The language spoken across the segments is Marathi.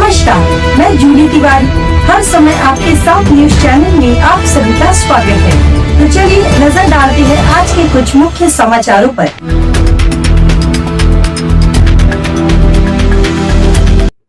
नमस्कार, मैं जूली तिवारी। हर समय आपके साथ न्यूज चैनल में आप सभी का स्वागत है। तो चलिए नजर डालते हैं आज के कुछ मुख्य समाचारों पर।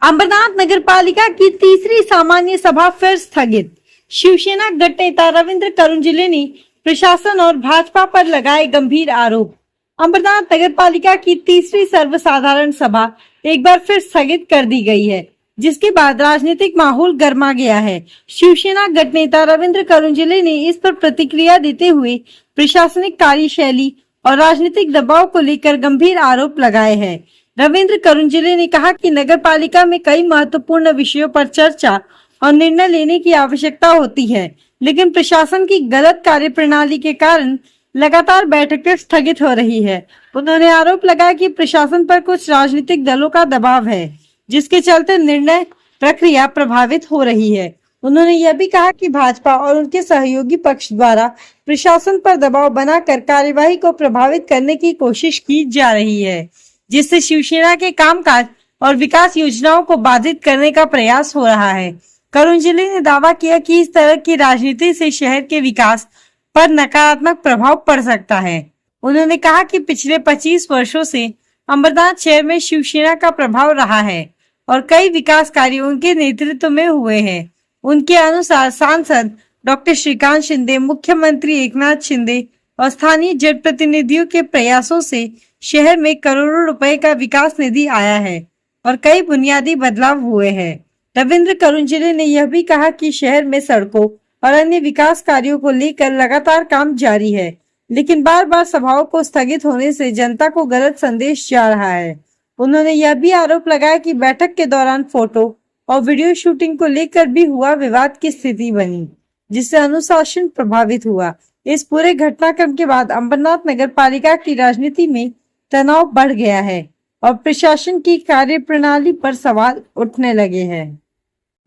अंबरनाथ नगर पालिका की तीसरी सामान्य सभा फिर स्थगित। शिवसेना गट नेता रविंद्र करुंजिले ने प्रशासन और भाजपा पर लगाए गंभीर आरोप। अंबरनाथ नगर पालिका की तीसरी सर्वसाधारण सभा एक बार फिर स्थगित कर दी गई है, जिसके बाद राजनीतिक माहौल गर्मा गया है। शिवसेना गट नेता रविंद्र करुंजिले ने इस पर प्रतिक्रिया देते हुए प्रशासनिक कार्यशैली और राजनीतिक दबाव को लेकर गंभीर आरोप लगाए हैं। रविंद्र करुंजिले ने कहा कि नगर पालिका में कई महत्वपूर्ण विषयों पर चर्चा और निर्णय लेने की आवश्यकता होती है, लेकिन प्रशासन की गलत कार्यप्रणाली के कारण लगातार बैठकें स्थगित हो रही है। उन्होंने आरोप लगाया कि प्रशासन पर कुछ राजनीतिक दलों का दबाव है, जिसके चलते निर्णय प्रक्रिया प्रभावित हो रही है। उन्होंने यह भी कहा कि भाजपा और उनके सहयोगी पक्ष द्वारा प्रशासन पर दबाव बनाकर कार्यवाही को प्रभावित करने की कोशिश की जा रही है, जिससे शिवसेना के कामकाज और विकास योजनाओं को बाधित करने का प्रयास हो रहा है। करुंजिले ने दावा किया कि इस तरह की राजनीति से शहर के विकास पर नकारात्मक प्रभाव पड़ सकता है। उन्होंने कहा कि पिछले 25 वर्षों से अंबरनाथ शहर में शिवसेना का प्रभाव रहा है और कई विकास कार्य उनके नेतृत्व में हुए हैं। उनके अनुसार सांसद डॉक्टर श्रीकांत शिंदे, मुख्यमंत्री एकनाथ शिंदे और स्थानीय जनप्रतिनिधियों के प्रयासों से शहर में करोड़ों रुपए का विकास निधि आया है और कई बुनियादी बदलाव हुए हैं। रविंद्र करुंजिले ने यह भी कहा कि शहर में सड़कों और अन्य विकास कार्यों को लेकर लगातार काम जारी है, लेकिन बार बार सभाओं को स्थगित होने से जनता को गलत संदेश जा रहा है। उन्होंने यह भी आरोप लगाया कि बैठक के दौरान फोटो और वीडियो शूटिंग को लेकर भी हुआ विवाद की स्थिति बनी, जिससे अनुशासन प्रभावित हुआ। इस पूरे घटनाक्रम के बाद अंबरनाथ नगर पालिका की राजनीति में तनाव बढ़ गया है और प्रशासन की कार्यप्रणाली पर सवाल उठने लगे हैं।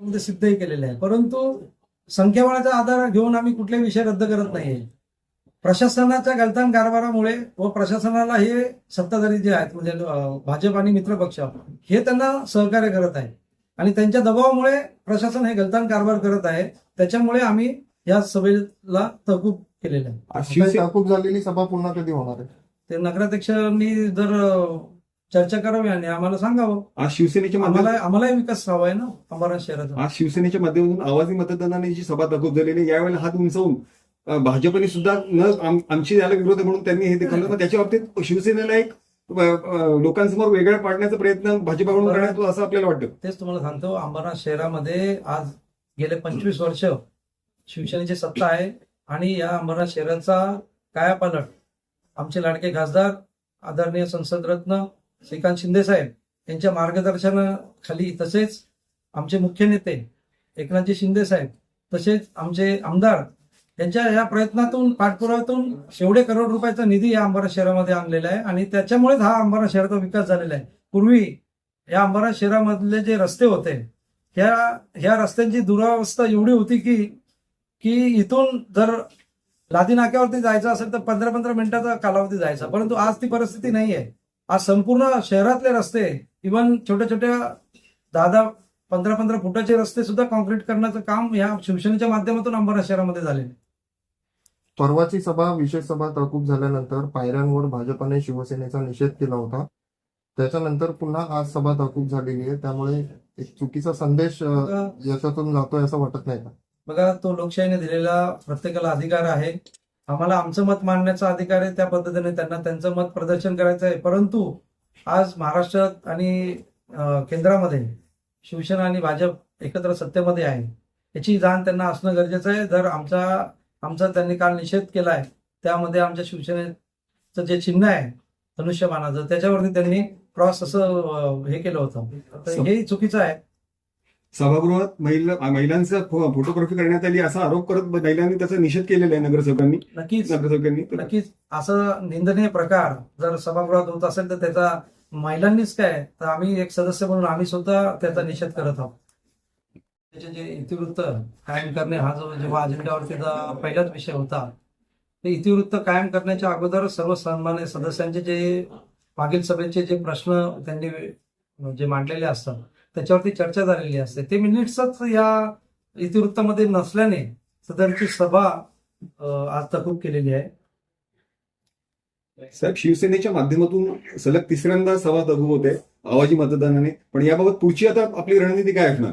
सिद्धही केलेलं आहे, परंतु संख्याबळाचा आधार घेऊन आम्ही कुठले विषय रद्द करत नाहीये। प्रशासनाच्या गलथान कारभारामुळे व प्रशासनाला हे सत्ताधारी जे आहेत म्हणजे भाजप आणि मित्र पक्ष हे त्यांना सहकार्य करत आहे आणि त्यांच्या दबावामुळे प्रशासन हे गलथान कारभार करत आहे। त्याच्यामुळे आम्ही या सभेला तहकूब केलेलं आहे। तहकूब झालेली सभा पुन्हा कधी होणार आहे ते नगराध्यक्षांनी जर चर्चा करावी आणि आम्हाला सांगावं। आज शिवसेनेच्या आम्हालाही विकास हवा आहे ना अंबरनाथ शहराचा। आज शिवसेनेच्या माध्यमातून आवाजी मतदानाने जी सभा तहकूब झालेली आहे, यावेळेला हात उंचावून भाजपने सुद्धा आमची याला विरोध म्हणून त्यांनी हे दाखवलं। मग त्याच्या बाबतीत शिवसेनेला एक लोकांसमोर वेगळा पाडण्याचा प्रयत्न भाजपाकडून करण्यात येतो असं आपल्याला वाटतं। तेच तुम्हाला सांगतो, अंबरनाथ शहरामध्ये आज गेले 25 वर्ष शिवसेनेची सत्ता आहे आणि या अंबरनाथ शहराचा कायापालट आमचे लाडके खासदार आदरणीय संसदरत्न श्रीकांत शिंदे साहेब यांच्या मार्गदर्शनाखाली, तसेच आमचे मुख्य नेते एकनाथजी शिंदे साहेब, तसेच आमचे आमदार यांच्या या प्रयत्नातून पाठपुराव्यातून एवढे करोड रुपयाचा निधी या अंबरनाथ शहरामध्ये आणलेला आहे आणि त्याच्यामुळेच हा अंबरनाथ शहराचा विकास झालेला आहे। पूर्वी या अंबरनाथ शहरामधले जे रस्ते होते ह्या रस्त्यांची दुरावस्था एवढी होती की इथून जर लादी नाक्यावरती जायचं असेल तर 15-15 मिनिटाचा कालावधी जायचा, परंतु आज ती परिस्थिती नाही आहे। आज संपूर्ण शहरातले रस्ते, इव्हन छोट्या छोट्या 10-15 फुटाचे रस्ते सुद्धा कॉन्क्रीट करण्याचं काम या शिवसेनेच्या माध्यमातून अंबरनाथ शहरामध्ये झालेलं आहे। परवाची सभा विशेष सभा तहकूब झाल्यानंतर पायऱ्यांवर भाजपने शिवसेनेचा निषेध केला होता, त्याच्यानंतर पुन्हा आज सभा तहकूब झालेली आहे, त्यामुळे एक चुकीचा संदेश याच्यातून जातोय असं वाटत नाही का? बघा, तो लोकशाहीने दिलेला प्रत्येकाला अधिकार आहे। आम्हाला आमचं मत मांडण्याचा अधिकार आहे, त्या पद्धतीने त्यांना त्यांचं मत प्रदर्शन करायचं आहे। परंतु आज महाराष्ट्रात आणि केंद्रामध्ये शिवसेना आणि भाजप एकत्र सत्तेमध्ये आहे, याची जाण त्यांना असणं गरजेचं आहे। जर आमचा त्यांनी काल निषेध केलाय, त्यामध्ये आमच्या शिवसेनेचं जे चिन्ह आहे धनुष्यबाणाचं, त्याच्यावरती त्यांनी क्रॉस असं हे केलं होतं, तर हे चुकीचं आहे। सभागृहात महिलांचा फोटोग्राफी करण्यात आली असा आरोप करत महिलांनी त्याचा निषेध केलेला आहे नगरसेवकांनी। नक्कीच असं निंदनीय प्रकार जर सभागृहात होत असेल तर त्याचा महिलांनीच काय, तर आम्ही एक सदस्य म्हणून आम्ही सुद्धा त्याचा निषेध करत आहोत। त्याचे जे इतिवृत्त कायम करणे हा जो जेव्हा अजेंड्यावरती पहिलाच विषय होता, ते इतिवृत्त कायम करण्याच्या अगोदर सर्व सन्मान्य सदस्यांचे जे मागील सभेचे जे प्रश्न त्यांनी जे मांडलेले असतात त्याच्यावरती चर्चा झालेली असते. ते मिनिट्सच या इतिवृत्तामध्ये नसल्याने सदरची सभा आज तहकूब केलेली आहे. साहेब, शिवसेनेच्या माध्यमातून सलग तिसऱ्यांदा सभा तहकूब होते आवाजी मतदानाने, पण याबाबत पुढची आता आपली रणनीती काय असणार?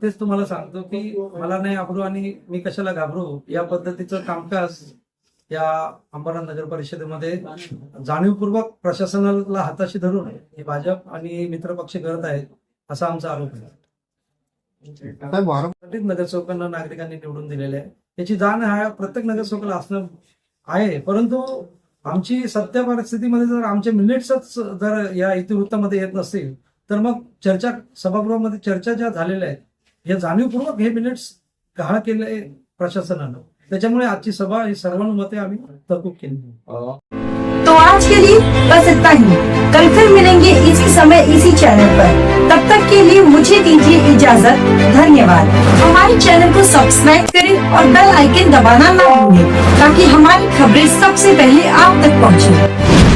तेच तुम्हाला सांगतो की मला नाही घाबरू आणि मी कशाला घाबरू, या पद्धतीचं कामकाज या अंबरनाथ नगर परिषदेमध्ये जाणीवपूर्वक प्रशासनाला हाताशी धरून हे भाजप आणि मित्रपक्ष करत आहेत असा आमचा आरोप आहे. साहेब, वारंवार नगरसेवकांना नागरिकांनी निवडून दिलेले आहे, याची जाण हा प्रत्येक नगरसेवकाला असणं आहे. परंतु आमची सत्य परिस्थितीमध्ये जर आमचे मिनिट्सच जर या इतिवृत्तामध्ये येत नसतील तर मग चर्चा सभागृहामध्ये चर्चा ज्या झालेल्या आहेत हे जाणीवपूर्वक हे मिनिट्स गहाळ केले प्रशासनानं. त्याच्यामुळे आजची सभा ही सर्वानुमते आम्ही तहकूब केली. तो आज के लिए बस इतना ही. कल फिर मिलेंगे इसी समय इसी चैनल पर. तब तक के लिए मुझे दीजिए इजाजत. धन्यवाद. हमारे चैनल को सब्सक्राइब करें और बेल आइकन दबाना ना भूलें ताकि हमारी खबरें सबसे पहले आप तक पहुंचे.